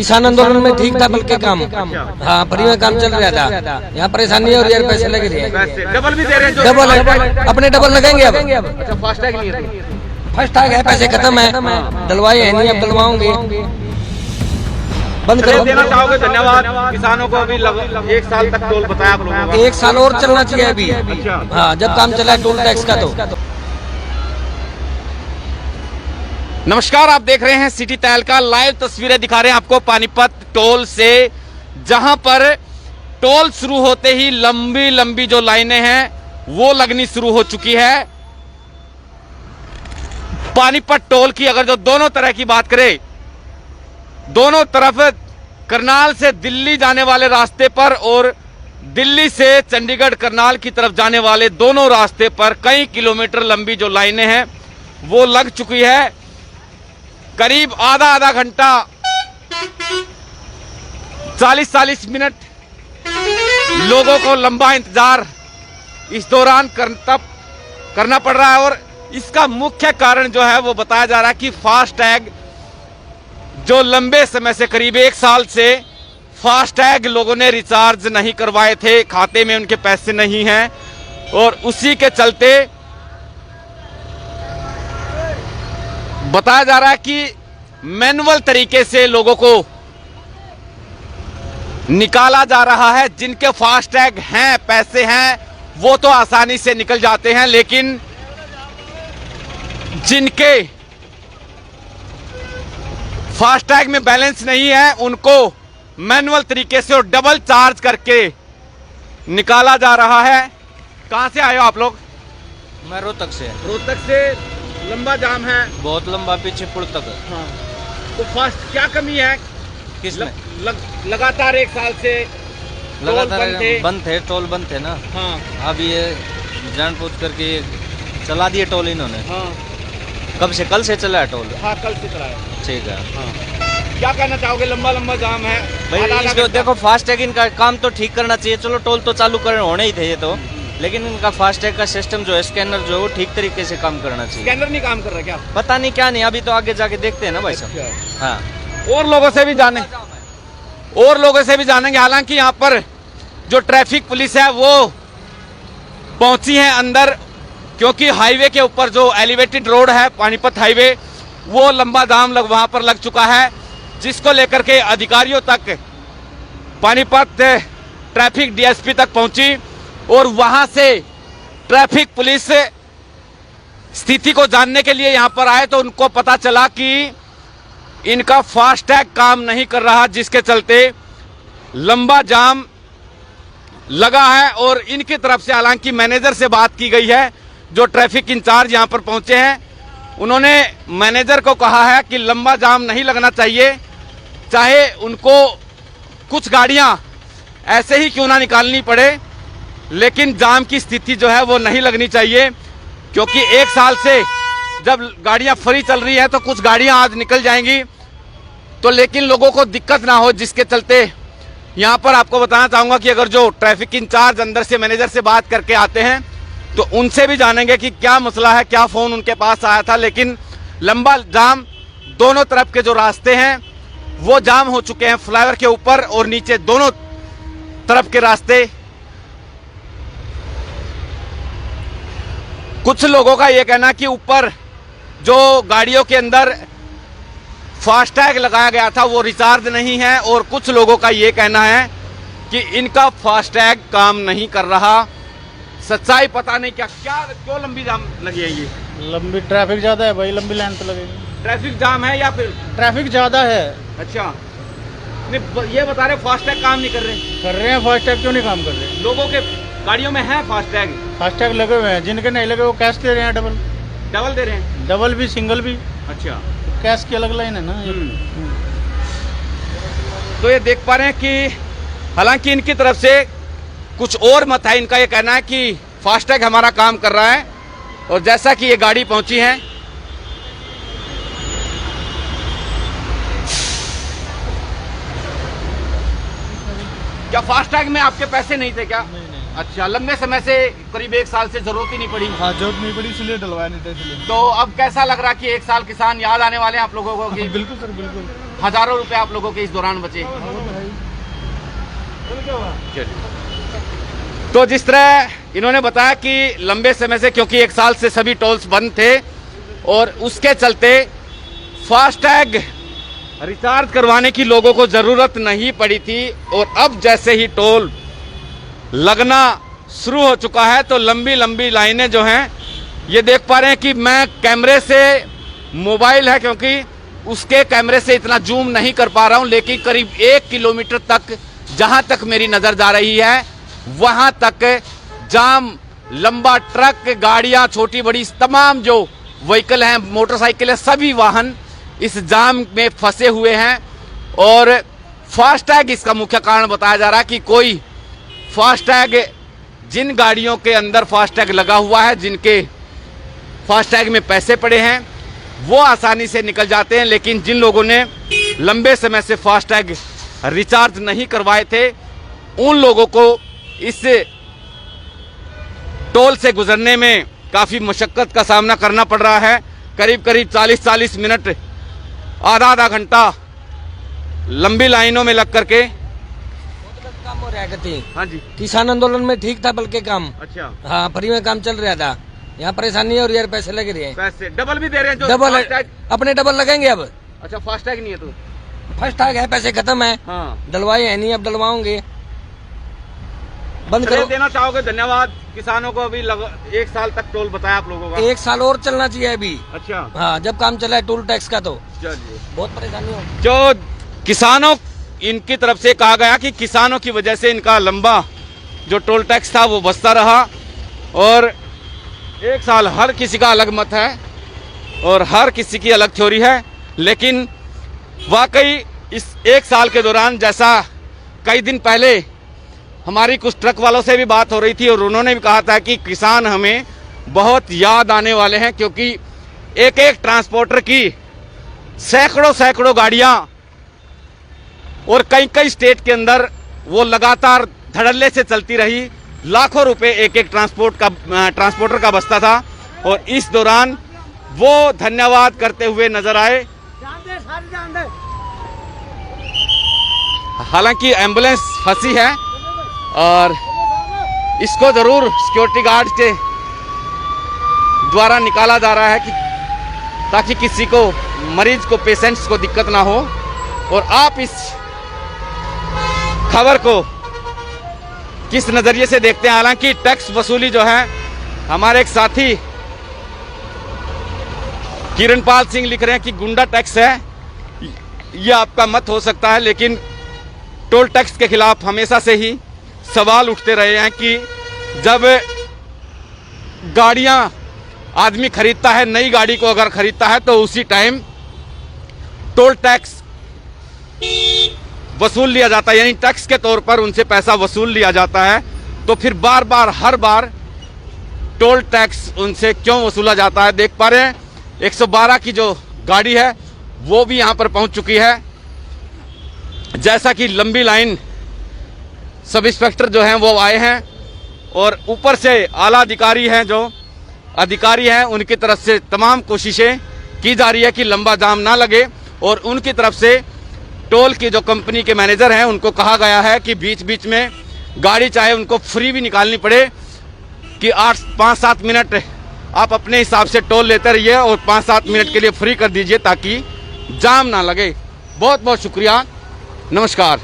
किसान आंदोलन में ठीक था, बल्कि काम, हाँ फ्री में काम चल रहा था। यहाँ परेशानी और यार पैसे लगे थे, डबल भी दे रहे हैं, डबल है, अपने डबल लगेंगे अब। अच्छा फास्टैग नहीं है, फास्टैग है, पैसे खत्म है, डलवाए है नहीं, अब डलवाऊंगे। बंद करो। देना चाहोगे? धन्यवाद किसानों को। अभी 1 साल तक टोल बताया आप लोगों को, 1 साल और चलना चाहिए अभी। हाँ, जब काम चला है टोल टैक्स का। तो नमस्कार, आप देख रहे हैं सिटी तहलका लाइव। तस्वीरें दिखा रहे हैं आपको पानीपत टोल से, जहां पर टोल शुरू होते ही लंबी लंबी जो लाइनें हैं वो लगनी शुरू हो चुकी है। पानीपत टोल की अगर जो दोनों तरह की बात करें, दोनों तरफ करनाल से दिल्ली जाने वाले रास्ते पर और दिल्ली से चंडीगढ़ करनाल की तरफ जाने वाले दोनों रास्ते पर कई किलोमीटर लंबी जो लाइनें हैं वो लग चुकी है। करीब आधा घंटा 40 मिनट लोगों को लंबा इंतजार इस दौरान करना पड़ रहा है। और इसका मुख्य कारण जो है वो बताया जा रहा है कि फास्टैग जो लंबे समय से, करीब 1 साल से फास्टैग लोगों ने रिचार्ज नहीं करवाए थे, खाते में उनके पैसे नहीं हैं, और उसी के चलते बताया जा रहा है कि मैनुअल तरीके से लोगों को निकाला जा रहा है। जिनके फास्टैग हैं, पैसे हैं, वो तो आसानी से निकल जाते हैं, लेकिन जिनके फास्टैग में बैलेंस नहीं है उनको मैनुअल तरीके से और डबल चार्ज करके निकाला जा रहा है। कहां से आए हो आप लोग? मैं रोहतक से। रोहतक से। लंबा जाम है, बहुत लंबा, पीछे पुल तक। हाँ। तो फास्ट क्या कमी है? किसमें? लगातार 1 साल से लगातार बंद थे, टोल बंद थे ना। हाँ। अब ये जान पूछ करके चला दिए टोल इन्होंने। हाँ। कब से? कल से चला है टोल। हाँ, कल से चला है। ठीक है। हाँ। क्या कहना चाहोगे? लंबा जाम है भाई, इसको देखो, फास्टैग इनका काम तो ठीक करना चाहिए। चलो टोल तो चालू होने ही थे ये तो, लेकिन इनका फास्टैग का सिस्टम जो है, स्कैनर जो है, वो ठीक तरीके से काम करना चाहिए। स्कैनर नहीं काम कर रहा क्या? पता नहीं क्या नहीं, अभी तो आगे जाके देखते हैं ना भाई साहब। हाँ, और लोगों से भी जानेंगे। हालांकि यहाँ पर जो ट्रैफिक पुलिस है वो पहुंची है अंदर, क्योंकि हाईवे के ऊपर जो एलिवेटेड रोड है पानीपत हाईवे, वो लंबा जाम वहां पर लग चुका है, जिसको लेकर के अधिकारियों तक पानीपत ट्रैफिक डीएसपी तक पहुंची और वहां से ट्रैफिक पुलिस स्थिति को जानने के लिए यहां पर आए, तो उनको पता चला कि इनका फास्टैग काम नहीं कर रहा, जिसके चलते लंबा जाम लगा है। और इनकी तरफ से हालांकि मैनेजर से बात की गई है, जो ट्रैफिक इंचार्ज यहां पर पहुंचे हैं, उन्होंने मैनेजर को कहा है कि लंबा जाम नहीं लगना चाहिए, चाहे उनको कुछ गाड़ियां ऐसे ही क्यों ना निकालनी पड़े, लेकिन जाम की स्थिति जो है वो नहीं लगनी चाहिए। क्योंकि 1 साल से जब गाड़ियां फ्री चल रही है तो कुछ गाड़ियां आज निकल जाएंगी, तो लेकिन लोगों को दिक्कत ना हो, जिसके चलते यहां पर आपको बताना चाहूंगा कि अगर जो ट्रैफिक इंचार्ज अंदर से मैनेजर से बात करके आते हैं तो उनसे भी जानेंगे कि क्या मसला है, क्या फोन उनके पास आया था। लेकिन लंबा जाम, दोनों तरफ के जो रास्ते हैं वो जाम हो चुके हैं, फ्लाईओवर के ऊपर और नीचे दोनों तरफ के रास्ते। कुछ लोगों का यह कहना कि ऊपर जो गाड़ियों के अंदर फास्टैग लगाया गया था वो रिचार्ज नहीं है, और कुछ लोगों का यह कहना है कि इनका फास्टैग काम नहीं कर रहा। सच्चाई पता नहीं क्यों लंबी जाम लगी है? ये लंबी ट्रैफिक ज्यादा है भाई, लंबी लाइन तो लगेगी। ट्रैफिक जाम है या फिर ट्रैफिक ज्यादा है? अच्छा, नहीं ये बता रहे फास्टैग काम नहीं कर रहे? कर रहे हैं। फास्टैग क्यों नहीं काम कर रहे? लोगों के गाड़ियों में है फास्टैग? फास्टैग लगे हुए हैं, जिनके नहीं लगे वो कैश दे रहे हैं। डबल दे रहे हैं? डबल भी, सिंगल भी। अच्छा, कैश की अलग लाइन है ना। तो ये देख पा रहे हैं कि हालांकि इनकी तरफ से कुछ और मत है। इनका ये कहना है कि फास्टैग हमारा काम कर रहा है, और जैसा कि ये गाड़ी पहुंची है, क्या फास्टैग में आपके पैसे नहीं थे क्या? नहीं। अच्छा, लंबे समय से करीब 1 साल से जरूरत ही नहीं पड़ी। हाँ, जरूरत नहीं पड़ी इसलिए डलवाया नहीं था इसलिए। तो अब कैसा लग रहा कि 1 साल किसान याद आने वाले हैं आप लोगों को कि बिल्कुल सर, बिल्कुल। हजारों रुपए आप लोगों के इस दौरान बचे। तो जिस तरह इन्होंने बताया कि लंबे समय से, क्योंकि 1 साल से सभी टोल्स बंद थे और उसके चलते फास्टैग रिचार्ज करवाने की लोगों को जरूरत नहीं पड़ी थी, और अब जैसे ही टोल लगना शुरू हो चुका है तो लंबी लंबी लाइनें जो हैं, ये देख पा रहे हैं कि मैं कैमरे से, मोबाइल है क्योंकि उसके कैमरे से इतना जूम नहीं कर पा रहा हूं, लेकिन करीब 1 किलोमीटर तक जहां तक मेरी नजर जा रही है वहां तक जाम, लंबा ट्रक, गाड़ियां, छोटी बड़ी तमाम जो व्हीकल हैं, मोटरसाइकिल है, सभी वाहन इस जाम में फंसे हुए हैं। और फास्टैग इसका मुख्य कारण बताया जा रहा है कि कोई फास्टैग, जिन गाड़ियों के अंदर फास्टैग लगा हुआ है, जिनके फास्टैग में पैसे पड़े हैं, वो आसानी से निकल जाते हैं, लेकिन जिन लोगों ने लंबे समय से फास्टैग रिचार्ज नहीं करवाए थे, उन लोगों को इस टोल से गुजरने में काफ़ी मशक्क़त का सामना करना पड़ रहा है। करीब करीब 40-40 मिनट, आधा घंटा लंबी लाइनों में लग करके काम हो रहा है। हाँ जी, किसान आंदोलन में ठीक था बल्कि काम, अच्छा, हाँ फ्री में काम चल रहा था। यहाँ परेशानी है और यार पैसे लग रहे हैं, पैसे डबल भी दे रहे हैं जो डबल फास्टैग। अपने डबल लगेंगे अब। अच्छा, फास्टैग नहीं है तो फर्स्ट टैग है, पैसे खत्म है, हाँ, डलवाए है नहीं, अब डलवाओगे, बंद चलिए करो। देना चाहोगे? धन्यवाद। किसानों को अभी 1 साल तक टोल बताया आप लोगों का। 1 साल और चलना चाहिए अभी, अच्छा, हाँ जब काम चला है टोल टैक्स का, तो चलिए। बहुत परेशानी हो। जो किसानों, इनकी तरफ से कहा गया कि किसानों की वजह से इनका लंबा जो टोल टैक्स था वो बचता रहा, और 1 साल हर किसी का अलग मत है और हर किसी की अलग थ्योरी है, लेकिन वाकई इस 1 साल के दौरान, जैसा कई दिन पहले हमारी कुछ ट्रक वालों से भी बात हो रही थी और उन्होंने भी कहा था कि किसान हमें बहुत याद आने वाले हैं, क्योंकि एक एक ट्रांसपोर्टर की सैकड़ों गाड़ियां और कई स्टेट के अंदर वो लगातार धड़ल्ले से चलती रही, लाखों रुपए एक एक ट्रांसपोर्टर का बचता था, और इस दौरान वो धन्यवाद करते हुए नजर आए। हालांकि एम्बुलेंस फंसी है और इसको जरूर सिक्योरिटी गार्ड के द्वारा निकाला जा रहा है कि ताकि किसी को, मरीज को, पेशेंट्स को दिक्कत ना हो। और आप इस खबर को किस नजरिए से देखते हैं? हालांकि टैक्स वसूली जो है, हमारे एक साथी किरणपाल सिंह लिख रहे हैं कि गुंडा टैक्स है, यह आपका मत हो सकता है, लेकिन टोल टैक्स के खिलाफ हमेशा से ही सवाल उठते रहे हैं कि जब गाड़ियां आदमी खरीदता है, नई गाड़ी को अगर खरीदता है तो उसी टाइम टोल टैक्स वसूल लिया जाता है, यानी टैक्स के तौर पर उनसे पैसा वसूल लिया जाता है। तो फिर बार बार, हर बार टोल टैक्स उनसे क्यों वसूला जाता है? देख पा रहे हैं 112 की जो गाड़ी है वो भी यहां पर पहुंच चुकी है। जैसा कि लंबी लाइन, सब इंस्पेक्टर जो हैं वो आए हैं और ऊपर से आला अधिकारी हैं, जो अधिकारी हैं, उनकी तरफ से तमाम कोशिशें की जा रही है कि लंबा जाम ना लगे, और उनकी तरफ से टोल की जो कंपनी के मैनेजर हैं उनको कहा गया है कि बीच बीच में गाड़ी चाहे उनको फ्री भी निकालनी पड़े कि 5-7 मिनट आप अपने हिसाब से टोल लेते रहिए और 5-7 मिनट के लिए फ्री कर दीजिए ताकि जाम ना लगे। बहुत बहुत शुक्रिया, नमस्कार।